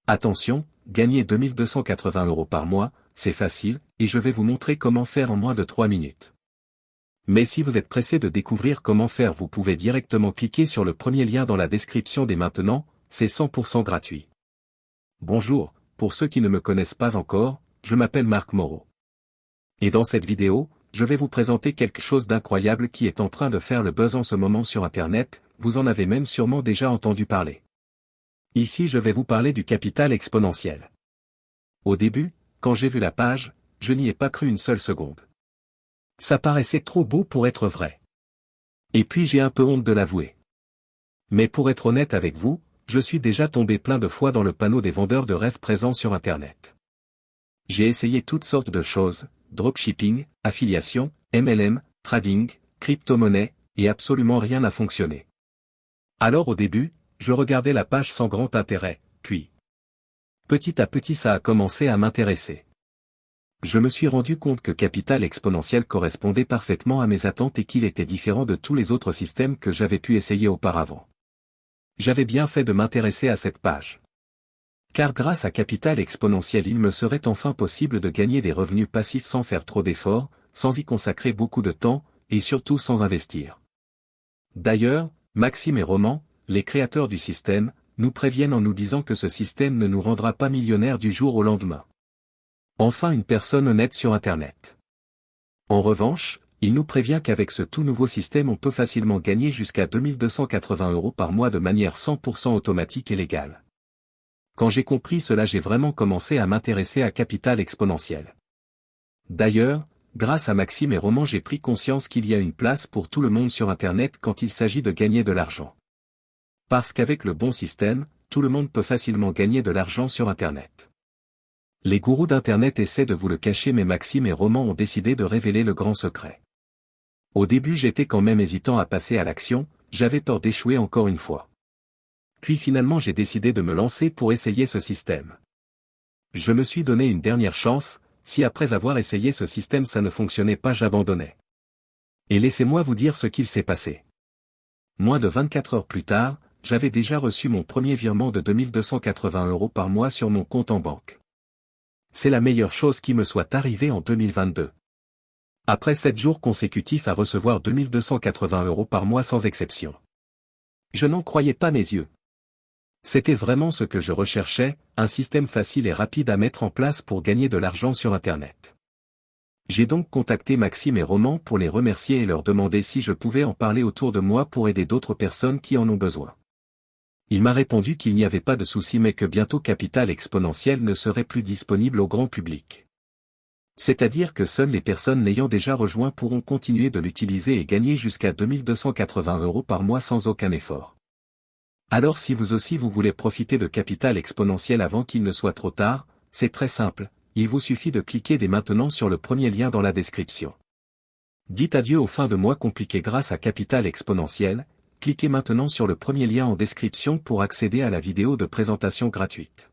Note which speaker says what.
Speaker 1: Attention, gagner 2280 € par mois, c'est facile, et je vais vous montrer comment faire en moins de 3 minutes. Mais si vous êtes pressé de découvrir comment faire, vous pouvez directement cliquer sur le premier lien dans la description dès maintenant, c'est 100% gratuit. Bonjour, pour ceux qui ne me connaissent pas encore, je m'appelle Marc Moreau. Et dans cette vidéo, je vais vous présenter quelque chose d'incroyable qui est en train de faire le buzz en ce moment sur Internet, vous en avez même sûrement déjà entendu parler. Ici je vais vous parler du capital exponentiel. Au début, quand j'ai vu la page, je n'y ai pas cru une seule seconde. Ça paraissait trop beau pour être vrai. Et puis j'ai un peu honte de l'avouer. Mais pour être honnête avec vous, je suis déjà tombé plein de fois dans le panneau des vendeurs de rêves présents sur Internet. J'ai essayé toutes sortes de choses, dropshipping, affiliation, MLM, trading, crypto-monnaie, et absolument rien n'a fonctionné. Alors au début, je regardais la page sans grand intérêt, puis petit à petit ça a commencé à m'intéresser. Je me suis rendu compte que Capital Exponentiel correspondait parfaitement à mes attentes et qu'il était différent de tous les autres systèmes que j'avais pu essayer auparavant. J'avais bien fait de m'intéresser à cette page. Car grâce à Capital Exponentiel il me serait enfin possible de gagner des revenus passifs sans faire trop d'efforts, sans y consacrer beaucoup de temps, et surtout sans investir. D'ailleurs, Maxime et Roman, les créateurs du système, nous préviennent en nous disant que ce système ne nous rendra pas millionnaires du jour au lendemain. Enfin une personne honnête sur Internet. En revanche, il nous prévient qu'avec ce tout nouveau système on peut facilement gagner jusqu'à 2280 € par mois de manière 100% automatique et légale. Quand j'ai compris cela, j'ai vraiment commencé à m'intéresser à Capital Exponentiel. D'ailleurs, grâce à Maxime et Roman j'ai pris conscience qu'il y a une place pour tout le monde sur Internet quand il s'agit de gagner de l'argent. Parce qu'avec le bon système, tout le monde peut facilement gagner de l'argent sur Internet. Les gourous d'Internet essaient de vous le cacher mais Maxime et Roman ont décidé de révéler le grand secret. Au début j'étais quand même hésitant à passer à l'action, j'avais peur d'échouer encore une fois. Puis finalement j'ai décidé de me lancer pour essayer ce système. Je me suis donné une dernière chance, si après avoir essayé ce système ça ne fonctionnait pas j'abandonnais. Et laissez-moi vous dire ce qu'il s'est passé. Moins de 24 heures plus tard, j'avais déjà reçu mon premier virement de 2280 € par mois sur mon compte en banque. C'est la meilleure chose qui me soit arrivée en 2022. Après 7 jours consécutifs à recevoir 2280 € par mois sans exception. Je n'en croyais pas mes yeux. C'était vraiment ce que je recherchais, un système facile et rapide à mettre en place pour gagner de l'argent sur Internet. J'ai donc contacté Maxime et Roman pour les remercier et leur demander si je pouvais en parler autour de moi pour aider d'autres personnes qui en ont besoin. Il m'a répondu qu'il n'y avait pas de souci mais que bientôt Capital Exponentiel ne serait plus disponible au grand public. C'est-à-dire que seules les personnes l'ayant déjà rejoint pourront continuer de l'utiliser et gagner jusqu'à 2280 € par mois sans aucun effort. Alors si vous aussi vous voulez profiter de Capital Exponentiel avant qu'il ne soit trop tard, c'est très simple, il vous suffit de cliquer dès maintenant sur le premier lien dans la description. Dites adieu aux fins de mois compliquées grâce à Capital Exponentiel. Cliquez maintenant sur le premier lien en description pour accéder à la vidéo de présentation gratuite.